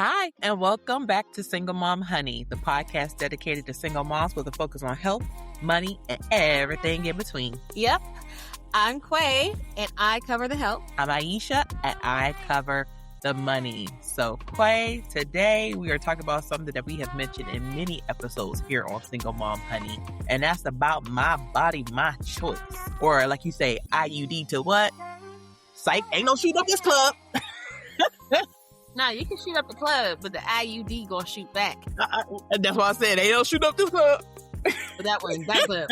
Hi, and welcome back to Single Mom Honey, the podcast dedicated to single moms with a focus on health, money, and everything in between. Yep. I'm Quay, and I cover the health. I'm Aieshya, and I cover the money. So, Quay, today we are talking about something that we have mentioned in many episodes here on Single Mom Honey, and that's about my body, my choice. Or, like you say, IUD to what? Psych, ain't no shoot up this club. Nah, you can shoot up the club, but the IUD gonna shoot back. That's why I said, ain't no shoot up this club. But that one, that club.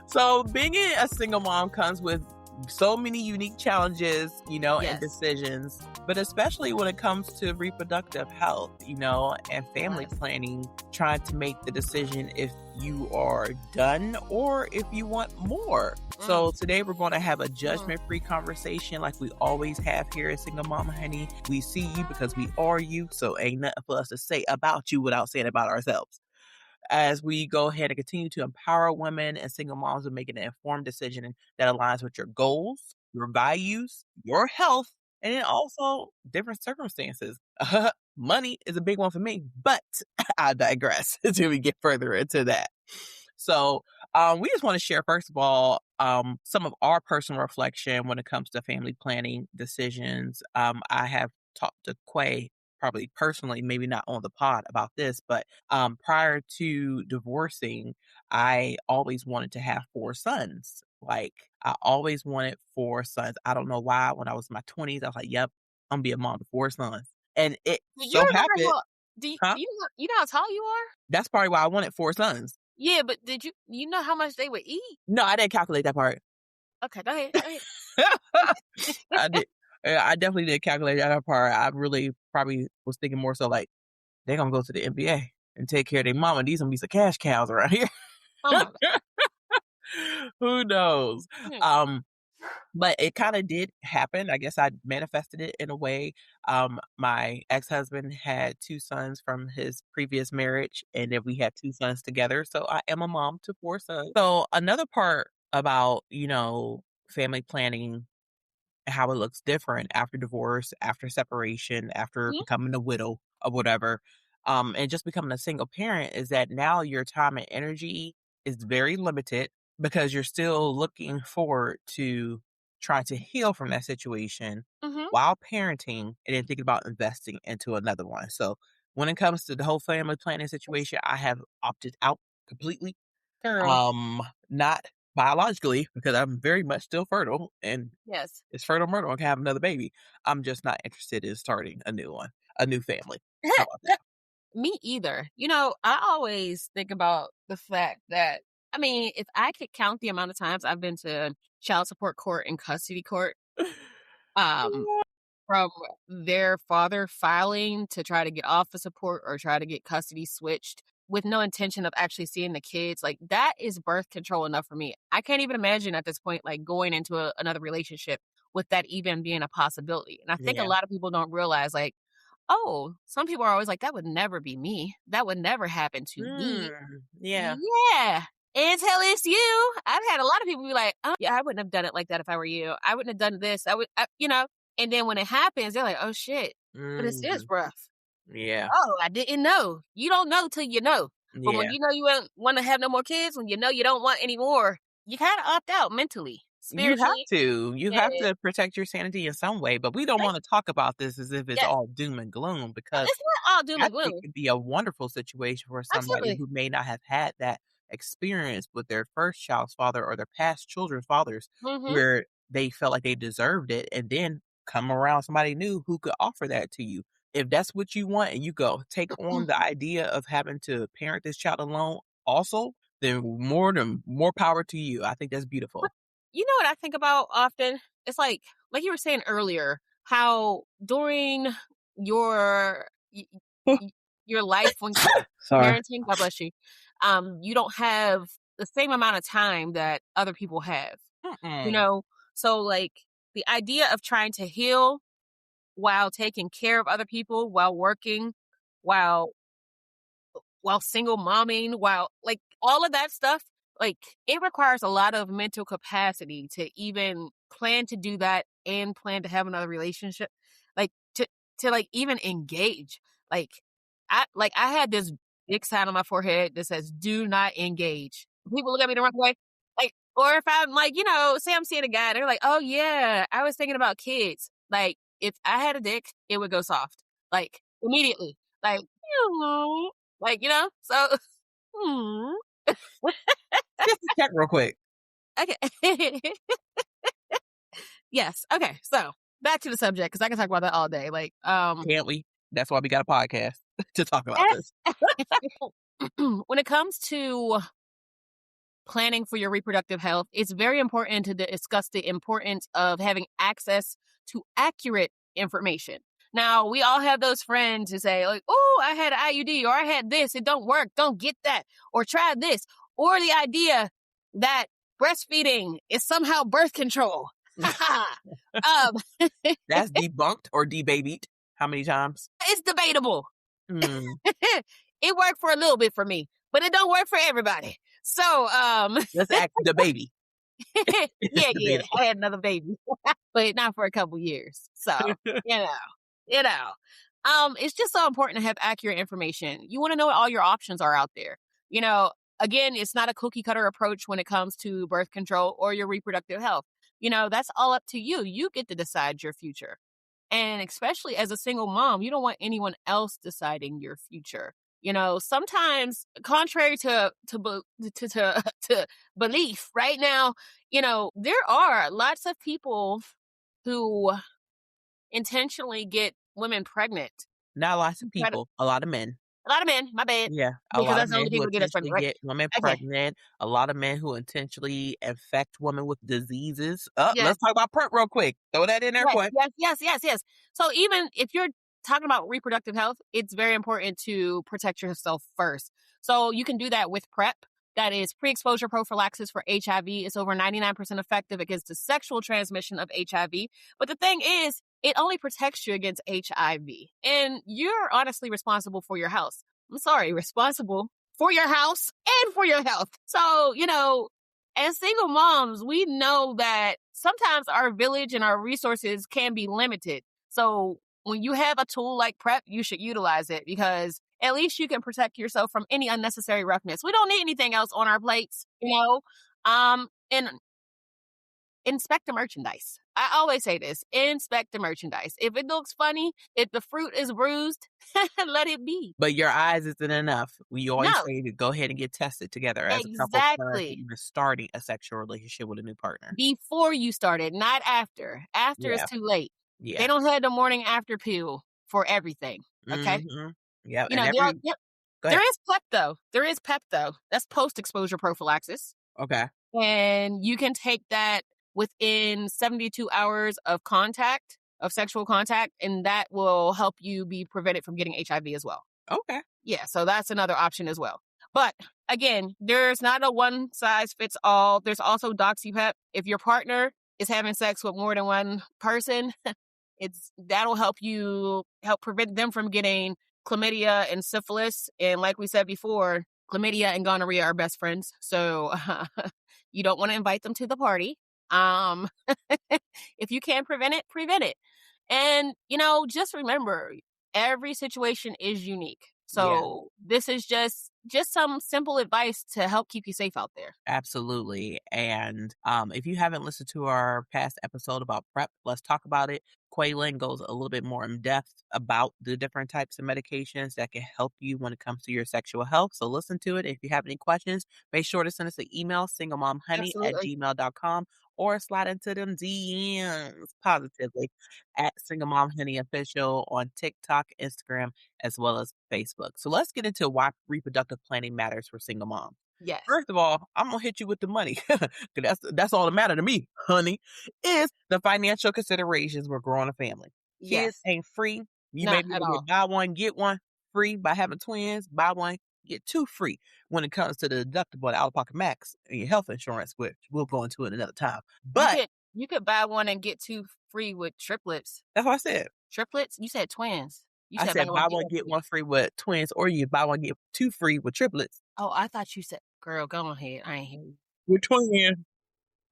So being a single mom comes with so many unique challenges, Yes. and decisions, but especially when it comes to reproductive health, and family Yes. planning, trying to make the decision if you are done or if you want more. So today we're going to have a judgment-free conversation like we always have here at Single Mama Honey. We see you because we are you, so ain't nothing for us to say about you without saying about ourselves. As we go ahead and continue to empower women and single moms with making an informed decision that aligns with your goals, your values, your health, and then also different circumstances. Money is a big one for me, but I digress until we get further into that. So we just want to share, first of all, some of our personal reflection when it comes to family planning decisions. I have talked to Quay probably personally, maybe not on the pod about this, but prior to divorcing, I always wanted to have 4 sons. Like, I always wanted 4 sons. I don't know why. When I was in my 20s, I was like, yep, I'm going to be a mom of 4 sons. And it Do you so remember happened. Huh? you know how tall you are? That's probably why I wanted 4 sons. Yeah, but did you know how much they would eat? No, I didn't calculate that part. Okay, go ahead. I did. I definitely did calculate that part. I really probably was thinking more so like, they're going to go to the NBA and take care of their mama. These going to be some cash cows around here. Oh my God. Who knows? Hmm. But it kind of did happen. I guess I manifested it in a way. My ex-husband had 2 sons from his previous marriage, and then we had 2 sons together. So I am a mom to 4 sons. So another part about, family planning, how it looks different after divorce, after separation, after Mhm. becoming a widow or whatever, and just becoming a single parent is that now your time and energy is very limited because you're still looking forward to trying to heal from that situation Mhm. while parenting and then thinking about investing into another one. So when it comes to the whole family planning situation, I have opted out completely. Girl. Not biologically, because I'm very much still fertile and Yes. it's fertile myrtle. I can have another baby. I'm just not interested in starting a new one, a new family. How about that? Me either. I always think about the fact that, if I could count the amount of times I've been to child support court and custody court, um, from their father filing to try to get off of support or try to get custody switched with no intention of actually seeing the kids, like, that is birth control enough for me. I can't even imagine at this point, like, going into another relationship with that even being a possibility. And I think a Yeah. lot of people don't realize, like, oh, some people are always like, that would never be me. That would never happen to me. Yeah. Yeah. Until it's you. I've had a lot of people be like, oh, yeah, I wouldn't have done it like that if I were you. I wouldn't have done this. And then when it happens, they're like, oh shit, but it is Mm, rough. yeah. Oh, I didn't know. You don't know till you know. But when Yeah. you know you don't want to have no more kids, when you know you don't want any more, you kind of opt out mentally, You have spiritually. to. You have Yeah. to protect your sanity in some way, but we don't want to talk about this as if it's Yes. all doom and gloom because It's not all doom and actually gloom. could be a wonderful situation for somebody Absolutely. who may not have had that experience with their first child's father or their past children's fathers Mm-hmm. where they felt like they deserved it and then come around somebody new who could offer that to you. If that's what you want and you go take on the idea of having to parent this child alone also, then more power to you. I think that's beautiful. You know what I think about often? It's like you were saying earlier, how during your y- y- your life when you're Sorry. parenting, God bless you, you don't have the same amount of time that other people have. Mm-mm. So like the idea of trying to heal while taking care of other people, while working, while single momming, while like all of that stuff, like it requires a lot of mental capacity to even plan to do that and plan to have another relationship. Like to like even engage. I had this big sign on my forehead that says "Do not engage." People look at me the wrong way, like, or if I'm like, say I'm seeing a guy, they're like, "Oh yeah, I was thinking about kids." Like, if I had a dick, it would go soft, like immediately, like, like So, Just to check real quick. okay. Yes. Okay. So back to the subject because I can talk about that all day. Can't we? That's why we got a podcast to talk about this. When it comes to planning for your reproductive health, it's very important to discuss the importance of having access to accurate information. Now, we all have those friends who say, like, "Oh, I had an IUD," or "I had this, it don't work, don't get that," or "Try this," or the idea that breastfeeding is somehow birth control. That's debunked or debabied. How many times? It's debatable. It worked for a little bit for me, but it don't work for everybody. So, let's ask the baby. yeah, I had another baby, but not for a couple years. So, it's just so important to have accurate information. You want to know what all your options are out there. Again, it's not a cookie cutter approach when it comes to birth control or your reproductive health. That's all up to you. You get to decide your future. And especially as a single mom, you don't want anyone else deciding your future. Sometimes contrary to belief right now, there are lots of people who intentionally get women pregnant. Not lots of people, a lot of men. A lot of men, my bad. Yeah, because that's the only people who get us pregnant, right? Get women pregnant. A lot of men who intentionally infect women with diseases. Let's talk about PrEP real quick. Throw that in there quick. Yes. So even if you're talking about reproductive health, it's very important to protect yourself first. So you can do that with PrEP. That is pre-exposure prophylaxis for HIV. It's over 99% effective against the sexual transmission of HIV. But the thing is, it only protects you against HIV. And you're honestly responsible for your house. Responsible for your house and for your health. So, as single moms, we know that sometimes our village and our resources can be limited. So when you have a tool like PrEP, you should utilize it because at least you can protect yourself from any unnecessary roughness. We don't need anything else on our plates, and inspect the merchandise. I always say this, inspect the merchandise. If it looks funny, if the fruit is bruised, let it be. But your eyes isn't enough. We always say to go ahead and get tested together as a couple prior to even starting a sexual relationship with a new partner. Before you started, not after. After is too late. Yeah. They don't have the morning after pill for everything. Okay? Mm-hmm. Yeah. There is PEP though. That's post-exposure prophylaxis. Okay. And you can take that within 72 hours of sexual contact, and that will help you be prevented from getting HIV as well. Okay. Yeah, so that's another option as well. But again, there's not a one size fits all. There's also DoxyPEP. If your partner is having sex with more than one person, that'll help prevent them from getting chlamydia and syphilis. And like we said before, chlamydia and gonorrhea are best friends. So you don't want to invite them to the party. If you can prevent it. And, just remember, every situation is unique. So this is just some simple advice to help keep you safe out there. Absolutely. And if you haven't listened to our past episode about PrEP, let's talk about it. Kweilynn goes a little bit more in depth about the different types of medications that can help you when it comes to your sexual health. So listen to it. If you have any questions, make sure to send us an email, singlemomhoney@gmail.com, or slide into them DMs positively at Single Mom Honey Official on TikTok, Instagram, as well as Facebook. So let's get into why reproductive planning matters for single moms. Yes. First of all, I'm going to hit you with the money. That's all that matters to me, honey, is the financial considerations when growing a family. Kids ain't free. You may be able to buy one, get one free by having twins. Buy one, get two free when it comes to the deductible and out-of-pocket max and your health insurance, which we'll go into it another time. But you could buy one and get two free with triplets. That's what I said. Triplets? You said twins. I said buy one, get one free with twins, or you buy one, get two free with triplets. Oh, I thought you said, girl, go ahead. I ain't hear you. With twins.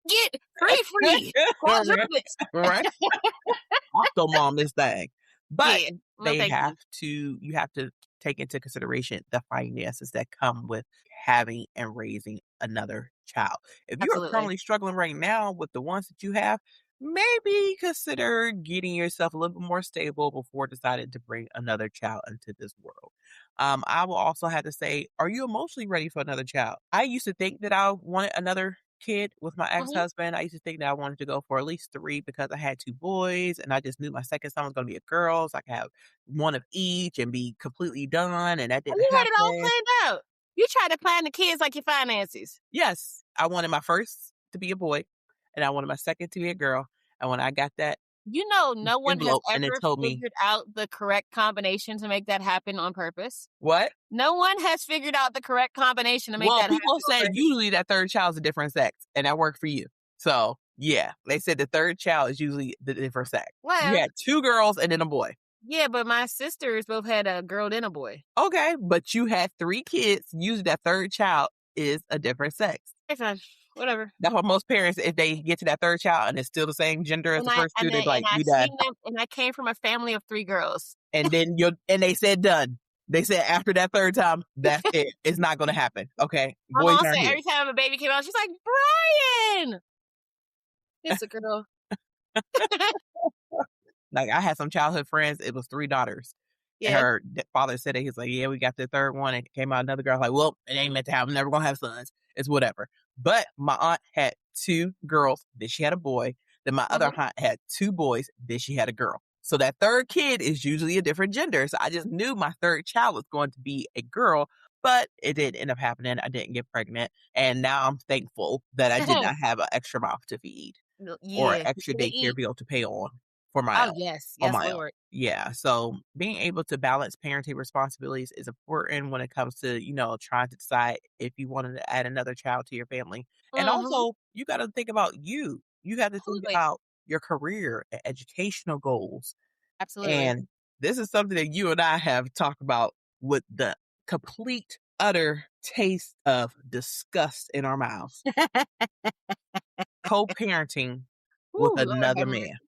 Get free. Quadruplets. Right? Octo mom this thing. But Yeah. No, thank you. you have to take into consideration the finances that come with having and raising another child. If you are Absolutely. currently struggling right now with the ones that you have, maybe consider getting yourself a little bit more stable before deciding to bring another child into this world. I will also have to say, are you emotionally ready for another child? I used to think that I wanted another kid with my Mhm. ex-husband. I used to think that I wanted to go for at least 3 because I had 2 boys, and I just knew my second son was gonna be a girl, so I could have 1 of each and be completely done, and that And didn't you had it all happen. planned out. You try to plan the kids like your finances. Yes, I wanted my first to be a boy, and I wanted my second to be a girl, and when I got that You know, no one has envelope and it ever told me figured out the correct combination to make that happen on purpose. what? No one has figured out the correct combination to make Well, that happen people on say purpose. usually that 3rd child's a different sex, and that worked for you. So, yeah, they said the 3rd child is usually the different sex. You Well, had 2 girls and then a boy. yeah, but my sisters both had a girl and a boy. Okay, but you had 3 kids, usually that 3rd child is a different sex. It's fine. Whatever. That's what most parents, if they get to that 3rd child and it's still the same gender as And the I first and 2, they I be like, and I "We done." seen them, and I came from a family of 3 girls. And then they said done. They said after that 3rd time, that's it. It's not gonna happen, okay? My Boys mom aren't said here. every time a baby came out, she's like, "Brian, it's a girl." Like, I had some childhood friends, it was 3 daughters. And Yeah. her father said that, he's like, "Yeah, we got the 3rd one, and it came out another girl." I was like, "Well, it ain't meant to happen. I'm never gonna have sons. It's whatever." But my aunt had 2 girls, then she had a boy. Then my other Mhm. aunt had 2 boys, then she had a girl. So that 3rd kid is usually a different gender. So I just knew my 3rd child was going to be a girl, but it did end up happening. I didn't get pregnant, and now I'm thankful that I did not have an extra mouth to feed No, or yeah, extra they daycare eat. bill to pay on for my Oh, own yes. on Yes, my own. Lord. Yeah, so being able to balance parenting responsibilities is important when it comes to, trying to decide if you wanted to add another child to your family. And Mhm. also, you got to think about you. You have to think Absolutely. about your career and educational goals. Absolutely. And this is something that you and I have talked about with the complete, utter taste of disgust in our mouths. Co-parenting with Ooh, Lord another have man. mercy.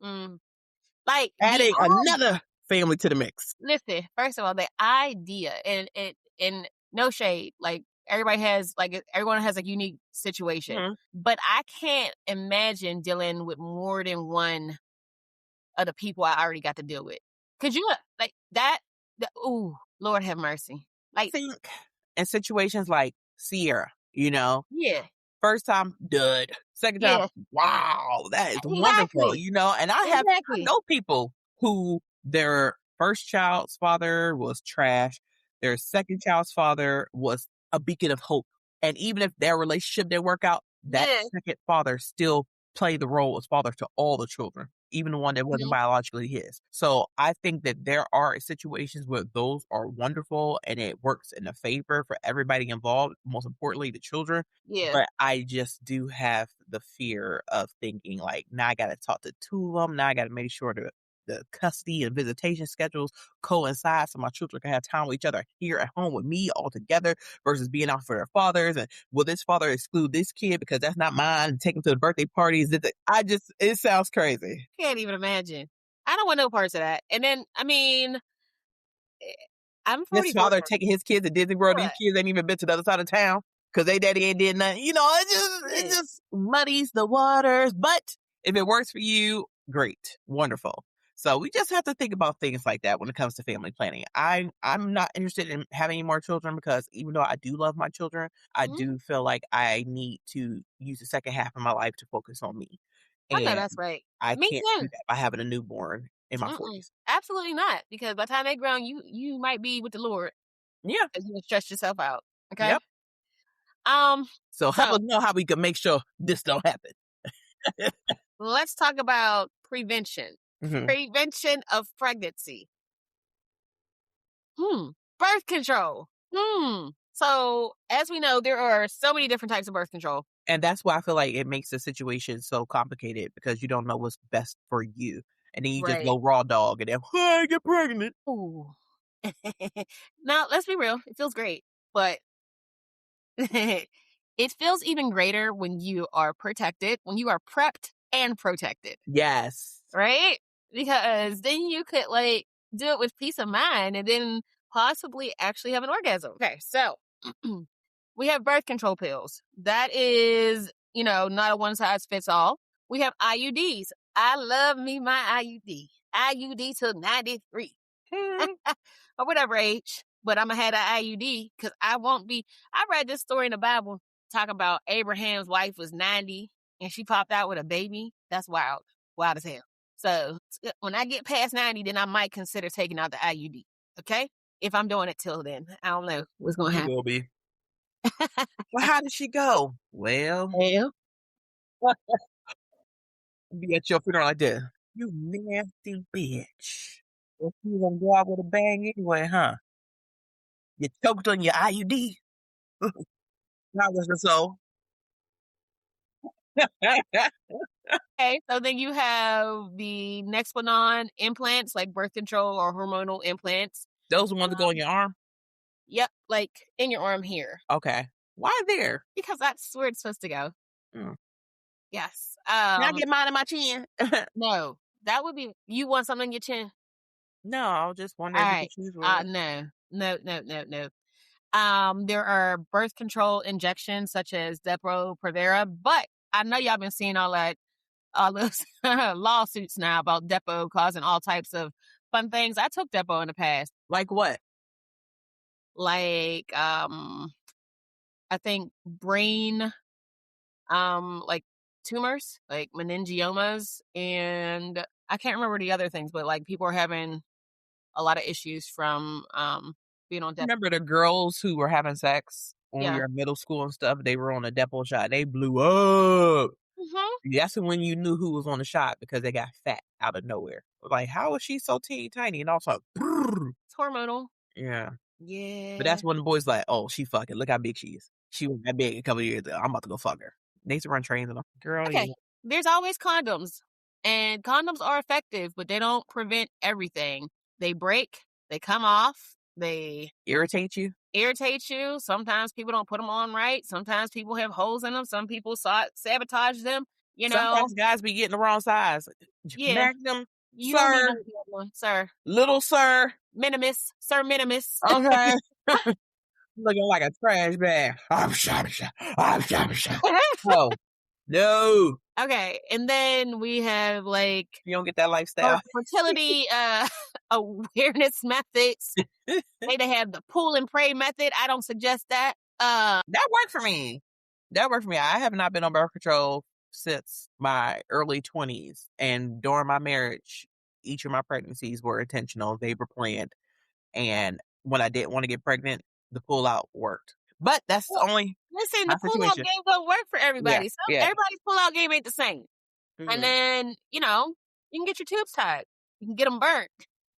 Mm. Like, Adding another family to the mix. listen, first of all, the idea and no shade, like, everyone has a unique situation, Mhm. but I can't imagine dealing with more than one of the people I already got to deal with. Could you, like, ooh, Lord have mercy. I Like, think in situations like Sierra, yeah, first time, dud. Second time, yeah, wow, that is wonderful, exactly, and I exactly. know people who their first child's father was trash, their second child's father was a beacon of hope. And even if their relationship didn't work out, that Yeah, second father still played the role as father to all the children, even the one that wasn't mhm, biologically his. So I think that there are situations where those are wonderful and it works in a favor for everybody involved, most importantly the children. yeah, But I just do have the fear of thinking like, now I gotta talk to 2 of them. Now I gotta make sure the custody and visitation schedules coincide so my children can have time with each other here at home with me all together versus being out for their fathers. And will this father exclude this kid because that's not mine and take him to the birthday parties? It sounds crazy. can't even imagine. I don't want no parts of that, and then, I mean, eh, I'm This 44 father now. taking his kids to Disney World, these What? kids ain't even been to the other side of town because they daddy ain't did nothing. It Yeah. just muddies the waters. But if it works for you, great, wonderful. So we just have to think about things like that when it comes to family planning. I'm not interested in having any more children because even though I do love my children, I Mhm. do feel like I need to use the second half of my life to focus on me. I know And that's right. I Me can't do too. that by having a newborn in my Mm-mm. 40s. Absolutely not, because by the time they grown, you might be with the Lord Yeah. as you stretch yourself out, okay? Yep. Um, So help so us know how we can make sure this don't happen. let's talk about prevention. Mhm. Prevention of pregnancy. Hmm. Birth control. So, as we know, there are so many different types of birth control. And that's why I feel like it makes the situation so complicated because you don't know what's best for you. And then you just Right. go raw dog and then, I get pregnant. Ooh. Now, let's be real. It feels great, but it feels even greater when you are protected, when you are prepped and protected, Yes. right? because then you could like do it with peace of mind and then possibly actually have an orgasm. Okay, so we have birth control pills. That is, not a one size fits all. We have IUDs. I love me my IUD. IUD till 93 or whatever age. But I'm going to have an IUD because I won't be. I read this story in the Bible talking about Abraham's wife was 90 and she popped out with a baby. That's wild. Wild as hell. So when I get past 90, then I might consider taking out the IUD. Okay? If I'm doing it till then. I don't know what's going to happen. You will be. Well, how did she go? Well, be at your funeral like this. You nasty bitch. Well, she was gonna go out with a bang anyway, huh? You choked on your IUD. That was the soul. Okay, so then you have the Nexplanon implants, like birth control or hormonal implants. Those are the ones that go in your arm? Yep, like in your arm here. Okay. Why there? Because that's where it's supposed to go. Mm. Yes. Can I get mine in my chin? No, that would be, you want something in your chin? No, I was just wondering if you could choose one. No. There are birth control injections such as Depo-Provera, but I know y'all been seeing all those lawsuits now about Depo causing all types of fun things. I took Depo in the past. Like what? Like, I think brain, like tumors, like meningiomas, and I can't remember the other things, but like people are having a lot of issues from being on Depo. Remember the girls who were having sex when we were in middle school and stuff? They were on a Depo shot. They blew up. Mm-hmm. That's when you knew who was on the shot because they got fat out of nowhere. Like, how is she so teeny tiny? And also, it's hormonal. Yeah. Yeah. But that's when the boys like, oh, she fucking, look how big she is. She was that big a couple of years ago. I'm about to go fuck her. They used to run trains on them. Girl, okay. There's always condoms. And condoms are effective, but they don't prevent everything. They break, they come off, they irritate you. Sometimes people don't put them on right. Sometimes people have holes in them. Some people sabotage them. Sometimes guys be getting the wrong size. Yeah. Magnum, you sir. Don't need one, sir. Little sir. Minimus. Sir Minimus. Okay. Looking like a trash bag. Oh, no. Okay, and then we have like you don't get that lifestyle fertility awareness methods. They have the pull and pray method. I don't suggest that. That worked for me. I have not been on birth control since my early 20s, and during my marriage, each of my pregnancies were intentional. They were planned, and when I didn't want to get pregnant, the pull out worked. But that's only. Listen, the pull out game don't work for everybody. Everybody's pull out game ain't the same. Mm-hmm. And then, you can get your tubes tied. You can get them burnt.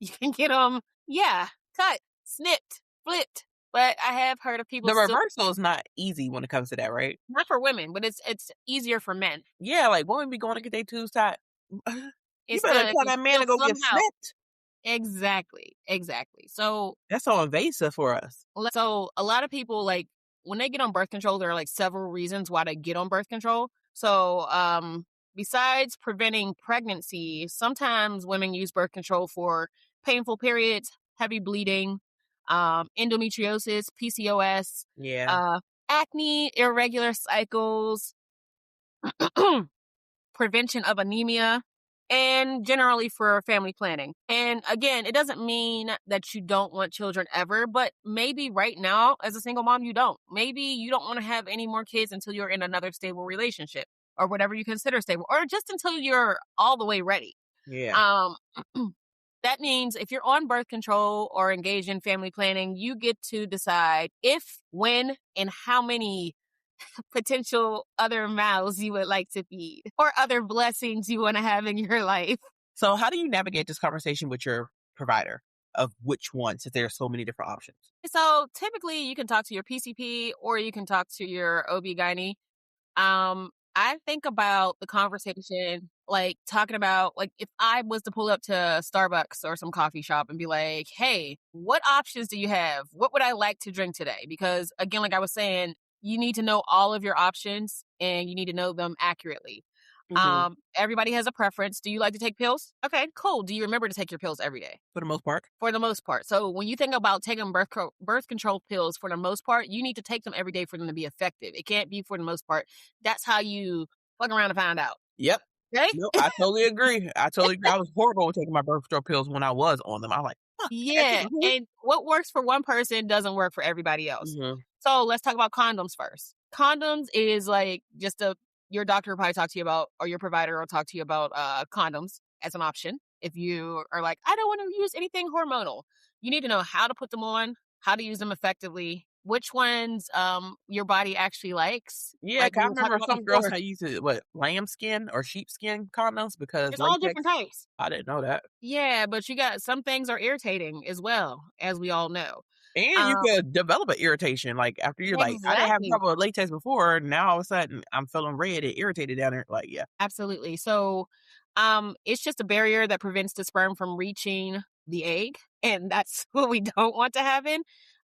You can get them, cut, snipped, flipped. But I have heard of people. The reversal is not easy when it comes to that, right? Not for women, but it's easier for men. Yeah, like women be going to get their tubes tied. You better tell that man to go get snipped. Exactly. So that's so invasive for us. So a lot of people, like, when they get on birth control, there are like several reasons why they get on birth control. So besides preventing pregnancy, sometimes women use birth control for painful periods, heavy bleeding, endometriosis, PCOS, acne, irregular cycles, prevention of anemia, and generally for family planning. And again, it doesn't mean that you don't want children ever, but maybe right now as a single mom, you don't. Maybe you don't want to have any more kids until you're in another stable relationship or whatever you consider stable, or just until you're all the way ready. Yeah. That means if you're on birth control or engaged in family planning, you get to decide if, when, and how many potential other mouths you would like to feed or other blessings you want to have in your life. So how do you navigate this conversation with your provider of which one, since there are so many different options? So typically you can talk to your PCP or you can talk to your OB-GYN. I think about the conversation, like talking about, like, if I was to pull up to Starbucks or some coffee shop and be like, hey, what options do you have? What would I like to drink today? Because again, like I was saying, you need to know all of your options and you need to know them accurately. Mhm. Everybody has a preference. Do you like to take pills? Okay, cool. Do you remember to take your pills every day? For the most part. For the most part. So when you think about taking birth control pills, for the most part, you need to take them every day for them to be effective. It can't be for the most part. That's how you fuck around and find out. Yep. Okay? No, I totally agree. I totally agree. I was horrible with taking my birth control pills when I was on them. I was like, "Huh, I can't Yeah. do it." And what works for one person doesn't work for everybody else. Mhm. So let's talk about condoms first. Condoms is like just your doctor will probably talk to you about, or your provider will talk to you about condoms as an option. If you are like, I don't want to use anything hormonal, you need to know how to put them on, how to use them effectively, which ones your body actually likes. Yeah, Like 'cause we I were talking remember about some girls before, had used what, lambskin or sheepskin condoms because it's all different latex. types. I didn't know that. Yeah, but you got some things are irritating as well, as we all know. And you Um, could develop an irritation, like, after you're like, "I didn't have exactly. trouble with latex before, now all of a sudden I'm feeling red and irritated down there." Like, yeah. Absolutely. So, it's just a barrier that prevents the sperm from reaching the egg, and that's what we don't want to happen.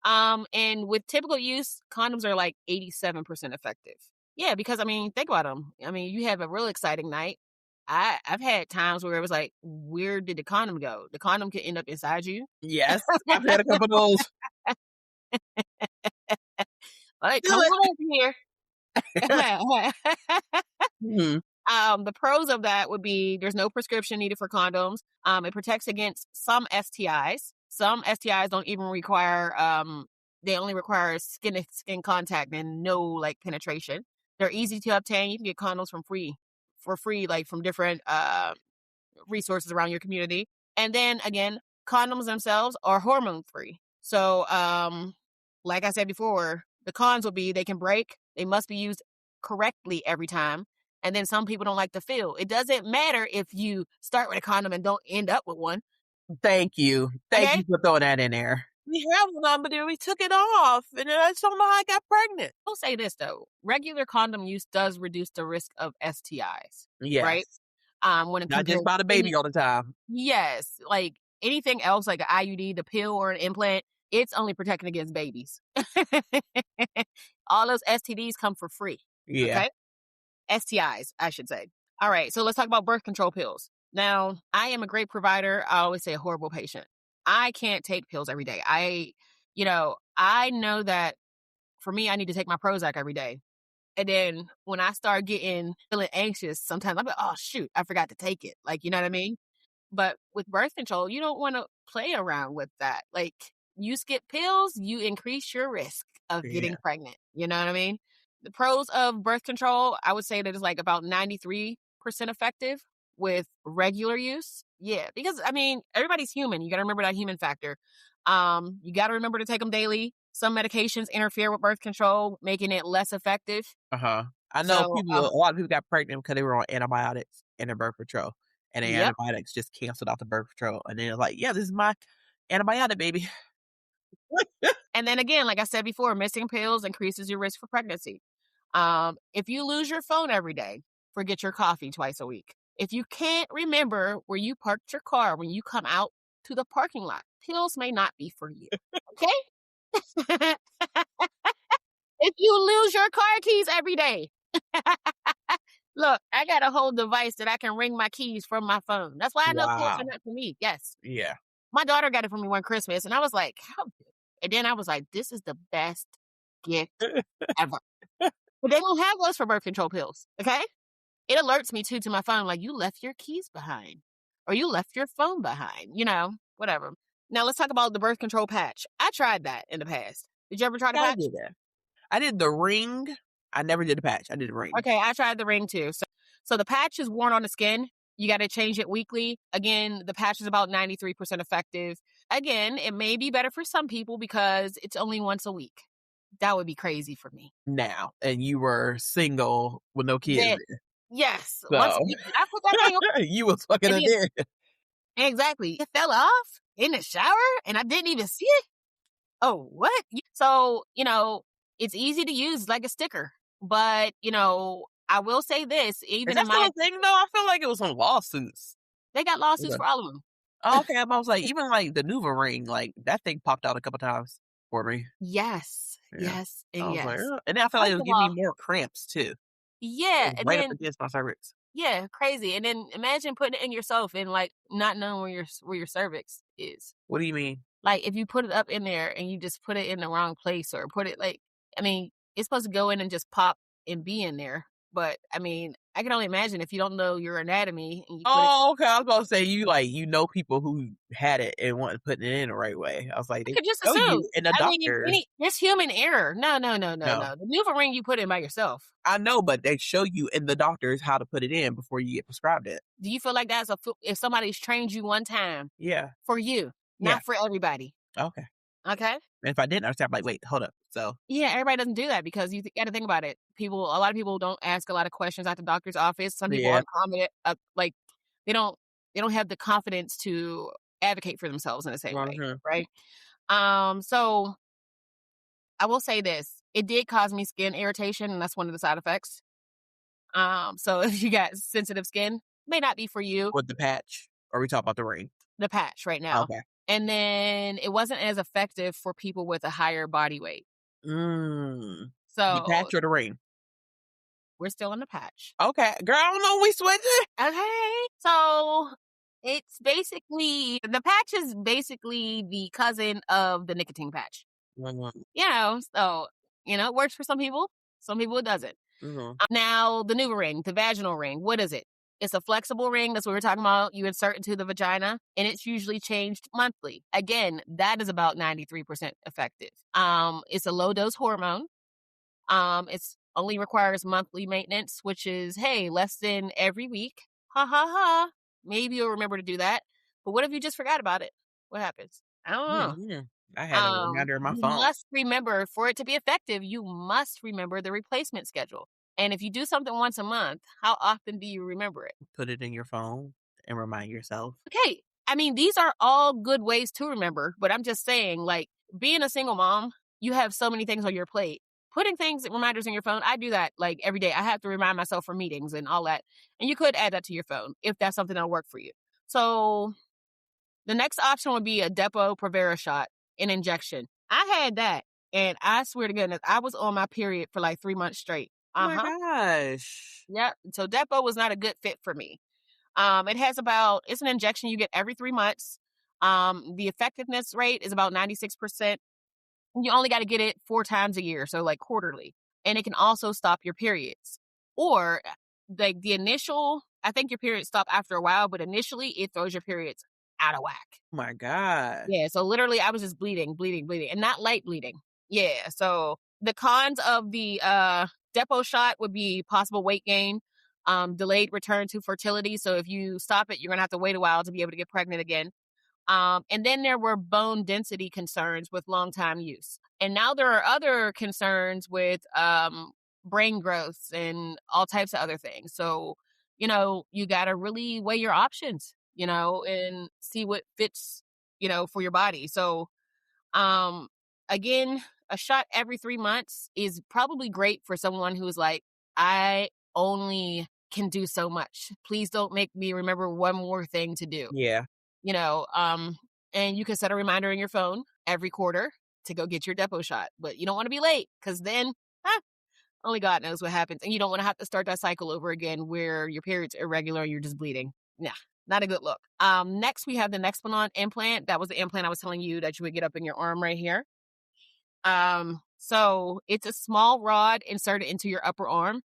And with typical use, condoms are like 87% effective. Yeah, because I mean, think about them. I mean, you have a real exciting night. I've had times where it was like, where did the condom go? The condom could end up inside you. Yes, I've had a couple of those. Like, Do come it. on over Mhm. here. The pros of that would be there's no prescription needed for condoms. It protects against some STIs. Some STIs don't even require, they only require skin to skin contact and no like penetration. They're easy to obtain. You can get condoms for free, like from different resources around your community. And then again, condoms themselves are hormone free. So, like I said before, the cons will be they can break. They must be used correctly every time. And then some people don't like the feel. It doesn't matter if you start with a condom and don't end up with one. Thank you. Thank Okay. you for throwing that in there. We have one, but then we took it off, and then I just don't know how I got pregnant. I'll say this though, regular condom use does reduce the risk of STIs, right? Yes. When it Not just compares about a to any, baby all the time. yes, like anything else, like an IUD, the pill, or an implant, it's only protecting against babies. All those STDs come for free. Yeah. Okay. STIs, I should say. All right. So let's talk about birth control pills. Now, I am a great provider. I always say a horrible patient. I can't take pills every day. I know that for me, I need to take my Prozac every day. And then when I start feeling anxious, sometimes I'm like, oh, shoot, I forgot to take it. Like, you know what I mean? But with birth control, you don't want to play around with that. Like, you skip pills, you increase your risk of Yeah. getting pregnant. You know what I mean? The pros of birth control, I would say that it's like about 93% effective with regular use. Yeah, because I mean, everybody's human. You got to remember that human factor. You got to remember to take them daily. Some medications interfere with birth control, making it less effective. Uh-huh. I know So, people, a lot of people got pregnant because they were on antibiotics and their birth control, and the yep. antibiotics just canceled out the birth control, and then they're like, "Yeah, this is my antibiotic, baby." And then again, like I said before, missing pills increases your risk for pregnancy. If you lose your phone every day, forget your coffee twice a week. If you can't remember where you parked your car when you come out to the parking lot, pills may not be for you. Okay? If you lose your car keys every day, look, I got a whole device that I can ring my keys from my phone. That's why I know pills are Wow. not for me. Yes. Yeah. My daughter got it for me one Christmas, and I was like, how? And then I was like, this is the best gift ever. But they don't have those for birth control pills. Okay. It alerts me to my phone, like you left your keys behind or you left your phone behind, whatever. Now let's talk about the birth control patch. I tried that in the past. Did you ever try the I patch? did that. I did the ring. I never did the patch. I did the ring. Okay, I tried the ring too. So the patch is worn on the skin. You got to change it weekly. Again, the patch is about 93% effective. Again, it may be better for some people because it's only once a week. That would be crazy for me. Now, and you were single with no kids. That, yes. Once So I put that thing on, you was fucking and a then, dick. exactly, it fell off in the shower, and I didn't even see it. Oh, what? So it's easy to use like a sticker, but I will say this: Is even that in still my, a thing though? I feel like it was some lawsuits. they got lawsuits Okay. for all of them. Oh, okay. I was like, even like the Nuva ring, like that thing popped out a couple times for me. Yes, Yeah. yes, I and was like, yes. "Ugh." And then I feel like it First was of giving me all, more cramps too. It yeah, was and right up then against my cervix. Yeah, crazy. And then imagine putting it in yourself and like not knowing where your cervix is. What do you mean? Like if you put it up in there and you just put it in the wrong place or put it like, I mean, it's supposed to go in and just pop and be in there. But I mean, I can only imagine if you don't know your anatomy and you put it. Oh, okay. I was about to say you know people who had it and wanted to put it in the right way. I was like, I they could just show assume. you in the I mean, doctors. there's human error. No, no, no, no, No, no. The Nuva ring you put in by yourself. I know, but they show you in the doctors how to put it in before you get prescribed it. Do you feel like that's if somebody's trained you one time Yeah, for you, yeah. not for everybody? Okay. Okay. And if I didn't understand, I'm like, wait, hold up. So Yeah, everybody doesn't do that because you got to think about it. A lot of people don't ask a lot of questions at the doctor's office. Some people yeah. aren't confident, like they don't have the confidence to advocate for themselves in the same way, Mhm. right? So I will say this: it did cause me skin irritation, and that's one of the side effects. So if you got sensitive skin, may not be for you. With the patch, or we talk about the ring? The patch right now, Okay. and then it wasn't as effective for people with a higher body weight. Mm. The So patch or the ring? we're still in the patch. Okay, girl. I don't know. We switching. Okay. So it's basically the patch is basically the cousin of the nicotine patch. Mhm. So it works for some people it doesn't. Mhm. Now the new ring, the vaginal ring, what is it? It's a flexible ring. That's what we're talking about. You insert into the vagina, and it's usually changed monthly. Again, that is about 93% effective. It's a low dose hormone. It's only requires monthly maintenance, which is, hey, less than every week. Ha ha ha. Maybe you'll remember to do that. But what if you just forgot about it? What happens? I don't know. Mhm. I had a reminder in my You phone. must remember for it to be effective, you must remember the replacement schedule. And if you do something once a month, how often do you remember it? Put it in your phone and remind yourself. Okay. I mean, these are all good ways to remember, but I'm just saying, like, being a single mom, you have so many things on your plate. Putting reminders in your phone, I do that like every day. I have to remind myself for meetings and all that. And you could add that to your phone if that's something that'll work for you. So the next option would be a Depo-Provera shot, an injection. I had that, and I swear to goodness, I was on my period for like 3 months straight. Oh my Uh-huh. gosh. Yeah. So Depo was not a good fit for me. It's an injection you get every 3 months. The effectiveness rate is about 96%. You only got to get it 4 times a year, so like quarterly. And it can also stop your periods. Or like the initial, I think your periods stop after a while, but initially it throws your periods out of whack. Oh my god. Yeah, so literally I was just bleeding, and not light bleeding. Yeah, so the cons of the Depo shot would be possible weight gain, delayed return to fertility. So if you stop it, you're gonna have to wait a while to be able to get pregnant again. And then there were bone density concerns with long time use. And now there are other concerns with brain growth and all types of other things. So, you got to really weigh your options, and see what fits, for your body. So, um, again, a shot every 3 months is probably great for someone who's like, I only can do so much. Please don't make me remember one more thing to do Yeah. you know, um, and you can set a reminder in your phone every quarter to go get your Depo shot, but you don't want to be late because then only God knows what happens. And you don't want to have to start that cycle over again where your period's irregular and you're just bleeding. Nah, not a good look. Next, we have the Nexplanon implant. That was the implant I was telling you that you would get up in your arm right here. So it's a small rod inserted into your upper arm.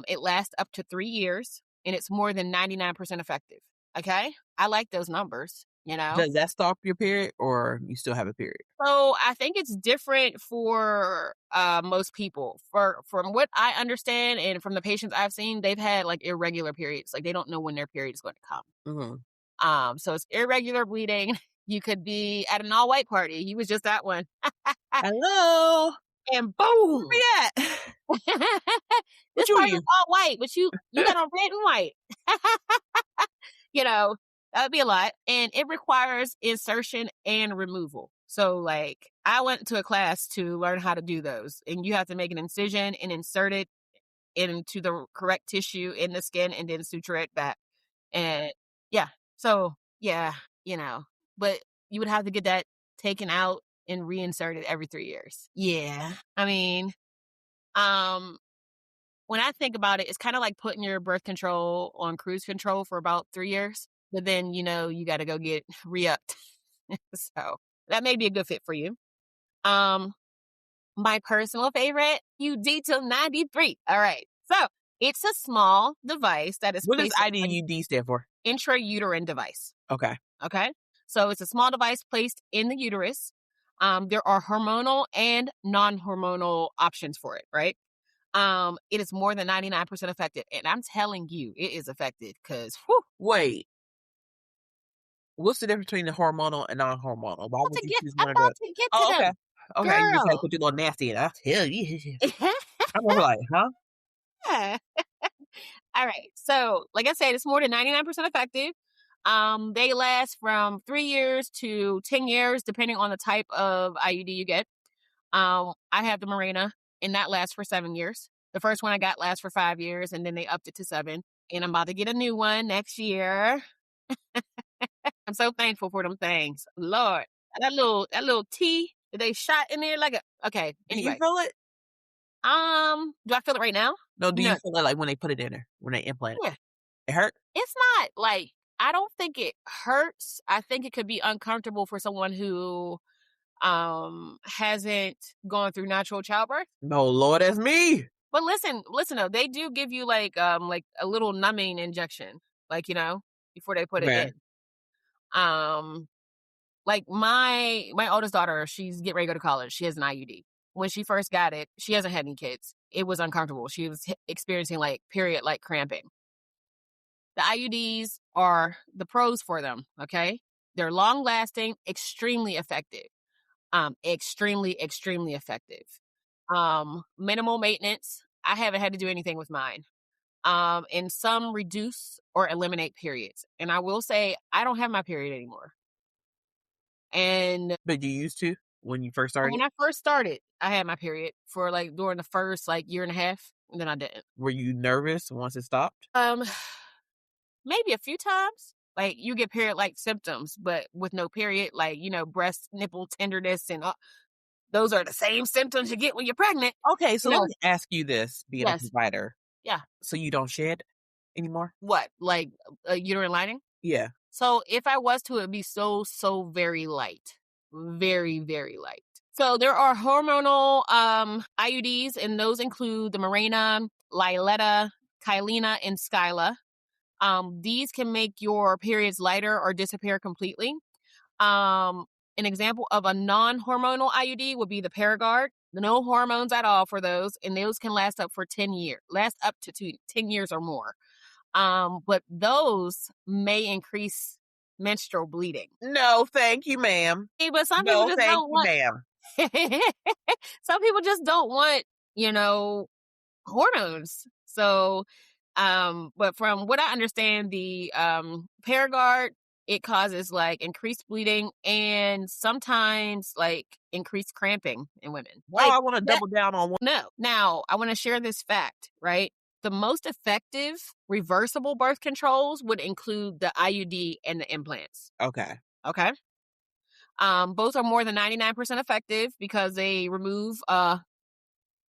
It lasts up to 3 years and it's more than 99% effective. Okay. I like those numbers, Does that stop your period, or you still have a period? So I think it's different for most people. From what I understand and from the patients I've seen, they've had like irregular periods. Like they don't know when their period is going to come. Mm-hmm. So it's irregular bleeding. You could be at an all white party. He was just at one. Hello. And Where boom. we at? What This you party eat? was all white, but you got on red and white. That would be a lot. And it requires insertion and removal. So like I went to a class to learn how to do those. And you have to make an incision and insert it into the correct tissue in the skin and then suture it back. And yeah. So yeah, but you would have to get that taken out and reinserted every 3 years. Yeah. I mean, um, when I think about it, it's kind of like putting your birth control on cruise control for about 3 years, but then, you got to go get re-upped. So that may be a good fit for you. My personal favorite, UD till 93. All right. So it's a small device that is What does placed IUD stand for? intrauterine device. Okay. Okay. So it's a small device placed in the uterus. There are hormonal and non-hormonal options for it, right? It is more than 99% effective. And I'm telling you, it is effective because, wait, what's the difference between the hormonal and non-hormonal? Why would you choose I'm one of about the? to get to Oh, okay. them. Okay, you just had to Girl. put your little nasty in. I tell you. I'm over like, huh? Yeah. All right. So, like I said, it's more than 99% effective. They last from 3 years to 10 years, depending on the type of IUD you get. I have the Mirena, and that lasts for 7 years. The first one I got lasts for 5 years, and then they upped it to 7. And I'm about to get a new one next year. I'm so thankful for them things. Lord, that little T that they shot in there okay. Do you Anyway, feel it? do I feel it right now? No, do you No. feel it like when they put it in there, when they implant it? Yeah. It hurt? It's not like, I don't think it hurts. I think it could be uncomfortable for someone who hasn't gone through natural childbirth. No, Lord, that's me. But listen though, they do give you like a little numbing injection, before they put it Okay. in. Like my oldest daughter, she's getting ready to go to college. She has an IUD. When she first got it, she hasn't had any kids. It was uncomfortable. She was experiencing like period like cramping. The IUDs are the pros for them, okay? They're long lasting, extremely effective. Extremely, extremely effective. Minimal maintenance. I haven't had to do anything with mine. And some reduce or eliminate periods. And I will say, I don't have my period anymore. And But you used to when you first started? when I first started, I had my period for like during the first like year and a half, and then I didn't. Were you nervous once it stopped? Maybe a few times. Like you get period like symptoms, but with no period, like, breast nipple tenderness and those are the same symptoms you get when you're pregnant. Okay, so let me ask you this, being a Yes. provider. Yeah. So you don't shed anymore? What? Like uterine lining? Yeah. So if I was to, it'd be so, so very light. Very, very light. So there are hormonal IUDs, and those include the Mirena, Liletta, Kweilynn, and Skyla. These can make your periods lighter or disappear completely. An example of a non-hormonal IUD would be the Paragard. No hormones at all for those, and those can last up to 10 years or more. But those may increase menstrual bleeding. No, thank you, ma'am. But some people just don't want. Ma'am. Some people just don't want, hormones. So, but from what I understand, the Paragard, it causes like increased bleeding and sometimes like increased cramping in women. Wow, I want to double down on one. No. Now, I want to share this fact, right? The most effective reversible birth controls would include the IUD and the implants. Okay. Okay. Both are more than 99% effective because they remove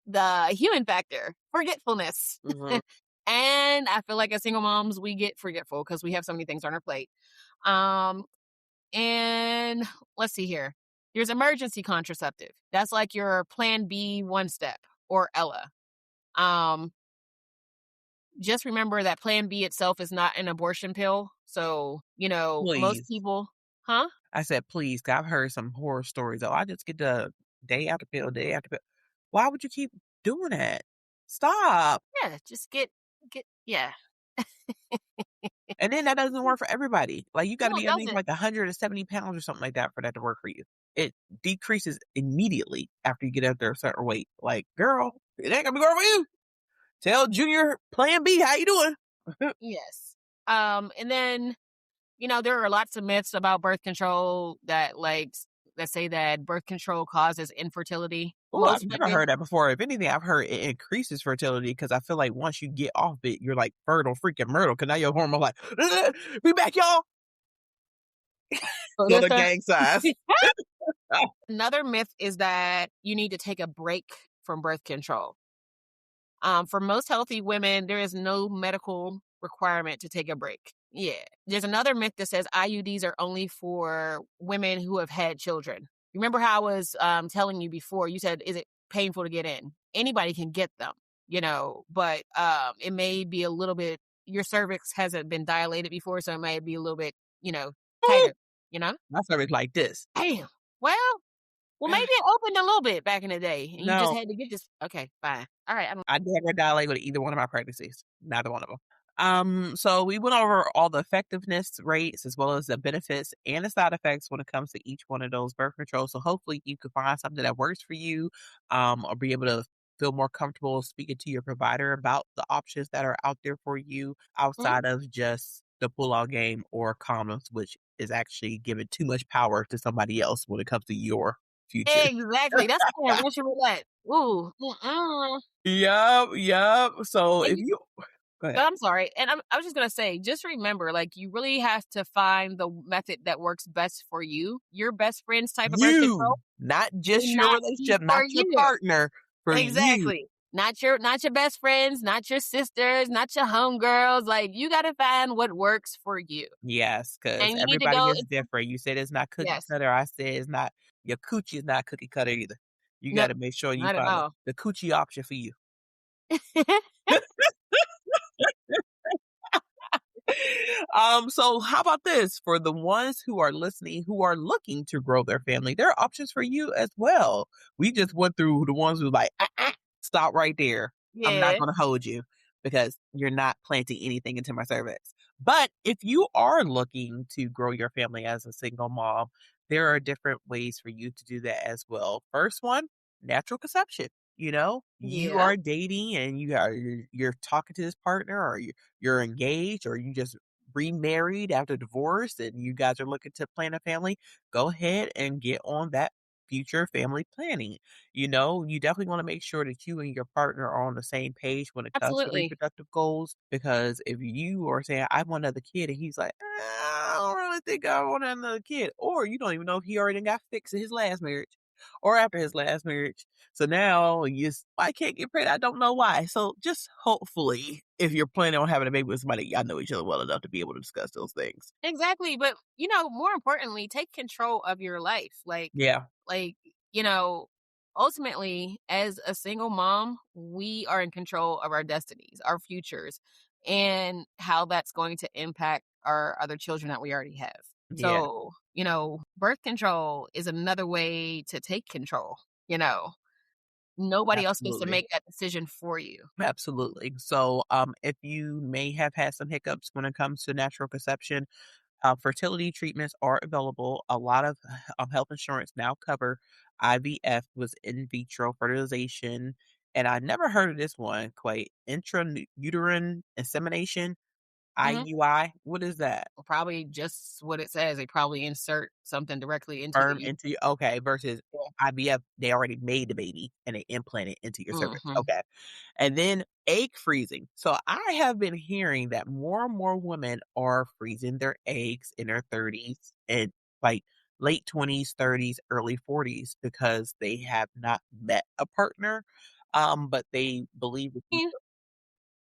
the human factor, forgetfulness. Mm-hmm. And I feel like as single moms, we get forgetful because we have so many things on our plate. And let's see here. There's emergency contraceptive. That's like your Plan B one step or Ella. Just remember that Plan B itself is not an abortion pill. So, Please. Most people, huh? I said, please, 'cause I've heard some horror stories. Oh, I just get the day after pill, day after pill. Why would you keep doing that? Stop. Yeah, just get, yeah. And then that doesn't work for everybody. Like you got to No, be it underneath doesn't. like 170 pounds or something like that for that to work for you. It decreases immediately after you get up there a certain weight. Like, girl, it ain't gonna be working for you. Tell Junior Plan B how you doing. Yes. And then, there are lots of myths about birth control that say that birth control causes infertility. Oh, I've never heard that before. If anything, I've heard it increases fertility because I feel like once you get off it, you're like fertile freaking myrtle. Because now your hormone like, be back, y'all. So the gang size. Another myth is that you need to take a break from birth control. For most healthy women, there is no medical requirement to take a break. Yeah. There's another myth that says IUDs are only for women who have had children. Remember how I was telling you before? You said, is it painful to get in? Anybody can get them, but it may be a little bit, your cervix hasn't been dilated before, so it may be a little bit, Ooh, tighter, you know? my stomach's like this. Damn. Well, maybe it opened a little bit back in the day, and you just No, had to get this. Okay, fine. All right. I don't. I never dilate with either one of my pregnancies. Neither one of them. So we went over all the effectiveness rates as well as the benefits and the side effects when it comes to each one of those birth controls. So hopefully you can find something that works for you, or be able to feel more comfortable speaking to your provider about the options that are out there for you Mhm. outside of just the pull-out game or condoms, which is actually giving too much power to somebody else when it comes to your future. Exactly. That's why Russian roulette. Ooh. Mm-mm. Yep. So And if you, you go ahead. I'm sorry. And I was just gonna say, just remember, like, you really have to find the method that works best for you. Your best friend's type of birth You, control not may just your not be relationship, for not your you. partner, for you. Exactly. Not your best friends, not your sisters, not your homegirls. Like, you gotta find what works for you. Yes, because And you need to everybody go is into different. You said it's not cookie yes. cutter. I said it's not your coochie is not cookie cutter either. You Nope. gotta make sure you Not at find all. the coochie option for you. So how about this? For the ones who are listening, who are looking to grow their family, there are options for you as well. We just went through the ones who like, stop right there. I'm not Yeah. going to hold you because you're not planting anything into my cervix. But if you are looking to grow your family as a single mom, there are different ways for you to do that as well. First one, natural conception. You Yeah. are dating and you're talking to this partner, or you're engaged, or you just remarried after divorce and you guys are looking to plan a family, go ahead and get on that future family planning. You definitely want to make sure that you and your partner are on the same page when it comes to Absolutely. reproductive goals. Because if you are saying, I want another kid, and he's like, I don't really think I want another kid, or you don't even know if he already got fixed in his last marriage or after his last marriage. So now I can't get pregnant. I don't know why. So just hopefully, if you're planning on having a baby with somebody, y'all know each other well enough to be able to discuss those things. Exactly. But, more importantly, take control of your life. Yeah, Like, you know, ultimately, as a single mom, we are in control of our destinies, our futures, and how that's going to impact our other children that we already have. yeah, So, birth control is another way to take control. You know, Nobody else gets to absolutely. make that decision for you. Absolutely. So, if you may have had some hiccups when it comes to natural conception, fertility treatments are available. A lot of health insurance now cover IVF, was in vitro fertilization, and I never heard of this one. Quite intrauterine insemination, Mhm. IUI. What is that? Probably just what it says. They probably insert something directly into the Sperm uterus. into your okay, versus IVF, they already made the baby and they implant it into your cervix. Mhm. Okay. And then egg freezing. So I have been hearing that more and more women are freezing their eggs in their 30s and like late 20s, 30s, early 40s because they have not met a partner. But they believe if you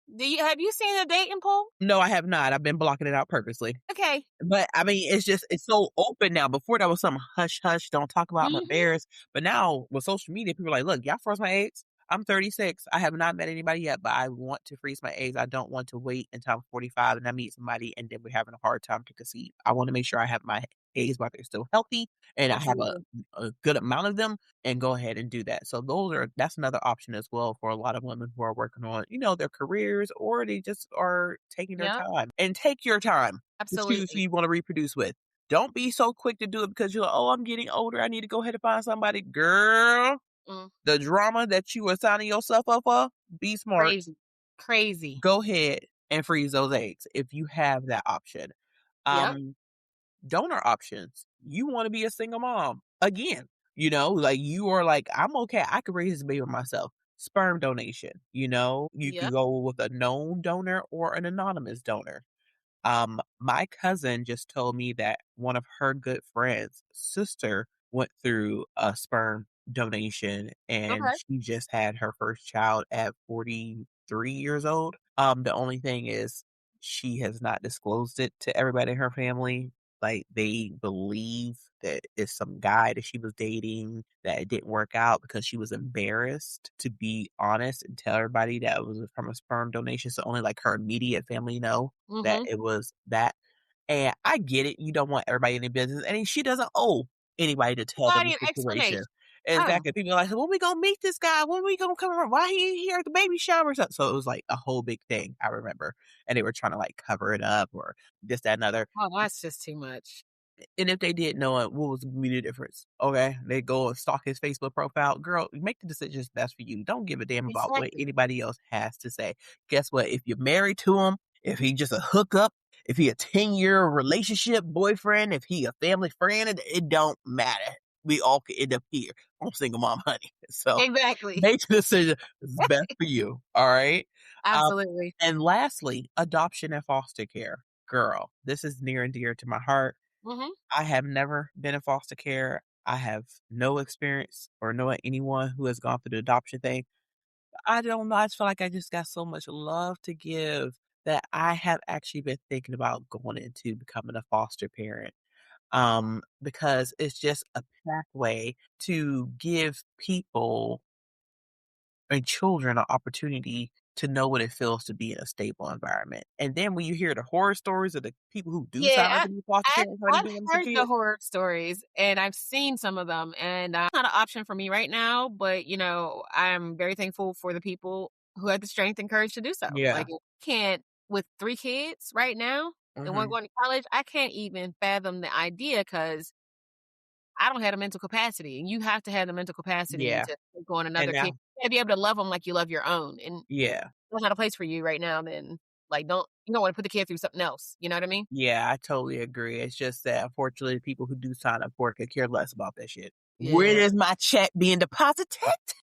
Mm. Have you seen the dating pool? no, I have not. I've been blocking it out purposely. Okay. But, I mean, it's so open now. Before that was some hush hush, don't talk about, I'm Mhm. embarrassed. But now with social media, people are like, "Look, y'all froze my eggs. I'm 36. I have not met anybody yet, but I want to freeze my eggs. I don't want to wait until I'm 45 and I meet somebody and then we're having a hard time to conceive. I wanna make sure I have my eggs while they're still healthy and I have a Absolutely. a good amount of them, and go ahead and do that." So that's another option as well for a lot of women who are working on, their careers, or they just are taking their Yeah. time. And take your time to choose who Absolutely. you want to reproduce with. Don't be so quick to do it because you're like, oh, I'm getting older. I need to go ahead and find somebody. Girl, Mm. the drama that you are signing yourself up for, be smart. Crazy. Crazy. Go ahead and freeze those eggs if you have that option. Yep. Um, Donor options. You want to be a single mom. Again, like you are like, I'm okay. I could raise this baby myself. Sperm donation. You could Yep. go with a known donor or an anonymous donor. My cousin just told me that one of her good friends' sister went through a sperm donation, and Okay. she just had her first child at 43 years old. The only thing is she has not disclosed it to everybody in her family. Like, they believe that it's some guy that she was dating, that it didn't work out because she was embarrassed to be honest and tell everybody that it was from a sperm donation, so only, like, her immediate family know that Mhm. it was that. And I get it, you don't want everybody in your business, and she doesn't owe anybody to tell them Body the an situation. explanation. Oh, Exactly, people are like, "When we gonna meet this guy? When we gonna come around? Why he ain't here at the baby shower?" So it was, like, a whole big thing, I remember, and they were trying to, like, cover it up or this, that, and other. oh, that's just too much. And if they did know it, what was the immediate difference? Okay, they go and stalk his Facebook profile. Girl, make the decisions best for you. Don't give a damn about what Exactly. anybody else has to say. Guess what? If you're married to him, if he just a hookup, if he a 10-year relationship boyfriend, if he a family friend, it don't matter. We all could end up here on Single Mom Honey. So Exactly. make the decision that's best for you. All right. Um, Absolutely. and lastly, adoption and foster care. Girl, this is near and dear to my heart. Mhm. I have never been in foster care. I have no experience or know anyone who has gone through the adoption thing. I don't know. I just feel like I just got so much love to give that I have actually been thinking about going into becoming a foster parent. Because it's just a pathway to give people and children an opportunity to know what it feels to be in a stable environment. And then when you hear the horror stories of the people who do Yeah, sign up to be foster parents, how they I've do them as a heard the kid. horror stories, and I've seen some of them, and, it's not an option for me right now, but, I'm very thankful for the people who had the strength and courage to do so. Like, Yeah. I can't with 3 kids right now and one Mhm. going to college, I can't even fathom the idea because I don't have the mental capacity, and you have to have the mental capacity Yeah, to take on and another kid. now You gotta be able to love them like you love your own, and yeah. don't have a place for you right now, then, like, you don't wanna put the kid through something else, you know what I mean? Yeah, I totally agree. It's just that unfortunately people who do sign up for it could care less about that shit. Where Yeah. is my check being deposited?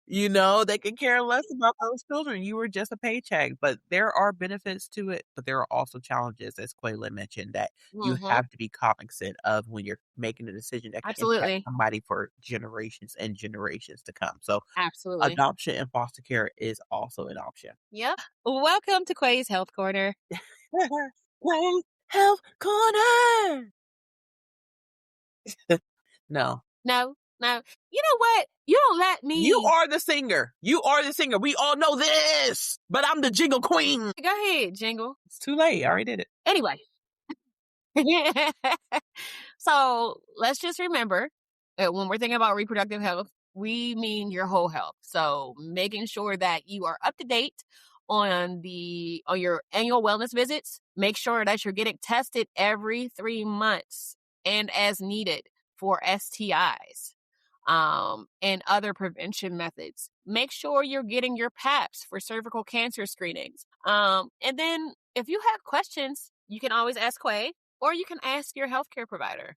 They could care less about those children. You were just a paycheck. But there are benefits to it, but there are also challenges, as Quayla mentioned, that you Mhm. have to be cognizant of when you're making a decision that can impact Absolutely. somebody for generations and generations to come. So Absolutely. adoption and foster care is also an option. Yep. Welcome to Quay's Health Corner. Quay's Health Corner. No. No, no. You know what? You don't let You me are the singer. You are the singer. We all know this, but I'm the jingle queen. Go ahead, jingle. It's too late. I already did it. Anyway. So, let's just remember that when we're thinking about reproductive health, we mean your whole health. So, making sure that you are up to date on your annual wellness visits, make sure that you're getting tested every 3 months and as needed for STIs, and other prevention methods. Make sure you're getting your PAPs for cervical cancer screenings. And then if you have questions, you can always ask Quay or you can ask your healthcare provider.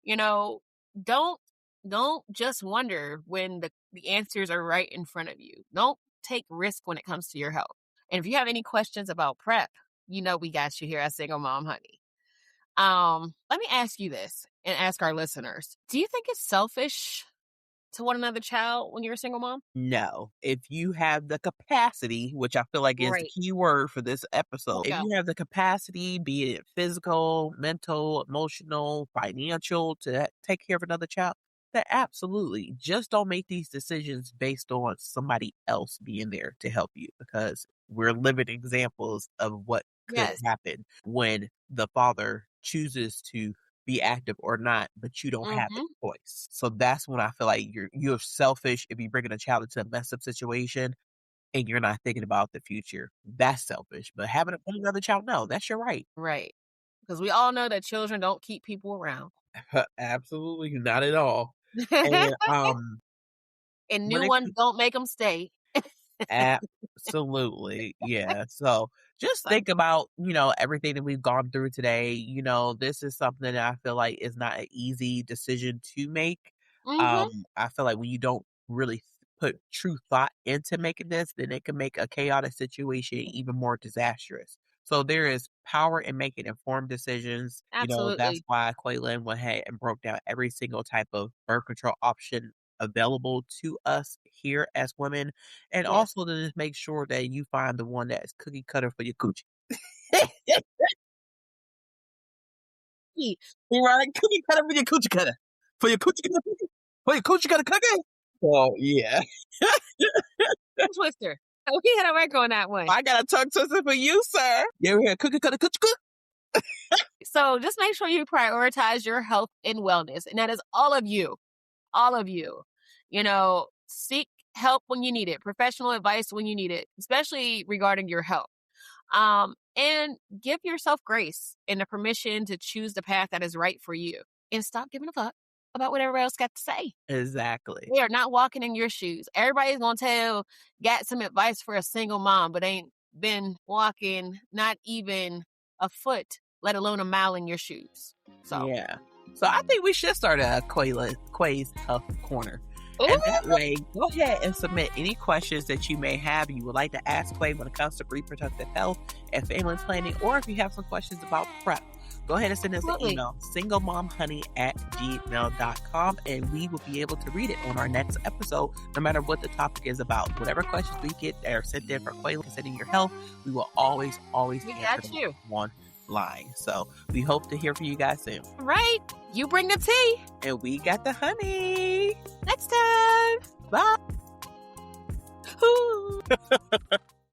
You know, don't don't just wonder when the answers are right in front of you. Don't take risk when it comes to your health. And if you have any questions about prep, we got you here at Single Mom Honey. Let me ask you this and ask our listeners. Do you think it's selfish to want another child when you're a single mom? No. If you have the capacity, which I feel like is the Right. key word for this There episode, we if go. you have the capacity, be it physical, mental, emotional, financial, to take care of another child, then absolutely. Just don't make these decisions based on somebody else being there to help you because we're living examples of what could Yes. happen when the father chooses to be active or not, but you don't have a Mhm. choice. So that's when I feel like you're selfish if you're bringing a child into a messed up situation and you're not thinking about the future. That's selfish. But having another child, no, that's your right. Right. Because we all know that children don't keep people around. Absolutely not at all. And And when new it ones don't make them stay. absolutely. Yeah. So just So think about, everything that we've gone through today. This is something that I feel like is not an easy decision to make. mhm. I feel like when you don't really put true thought into making this, then it can make a chaotic situation even more disastrous. So there is power in making informed decisions. That's Absolutely. why Quaylen went ahead and broke down every single type of birth control option available to us here as women, and Yes. also to just make sure that you find the one that is cookie cutter for your coochie. Right? Cookie cutter for your coochie cutter. For your coochie cutter cookie. For your coochie cutter cookie. Oh, yeah. Twister. We had a work on that one. I got a tongue twister for you, sir. You ever hear cookie cutter coochie cutter? So just make sure you prioritize your health and wellness. And that is all of you. All of you. You know, seek help when you need it. Professional advice when you need it, especially regarding your health. And give yourself grace and the permission to choose the path that is right for you. And stop giving a fuck about what everybody else got to say. Exactly. They are not walking in your shoes. Everybody's going to got some advice for a single mom, but ain't been walking not even a foot, let alone a mile in your shoes. So yeah. So I think we should start a Quay's Tough Corner. And that way, go ahead and submit any questions that you may have you would like to ask Quay when it comes to reproductive health and family planning, or if you have some questions about prep, go ahead and send us an email, singlemomhoney@gmail.com, and we will be able to read it on our next episode, no matter what the topic is about. Whatever questions we get that are sent in for Quay concerning your health, we will always answer them one line. So we hope to hear from you guys soon. Right. You bring the tea. And we got the honey. Next time. Bye.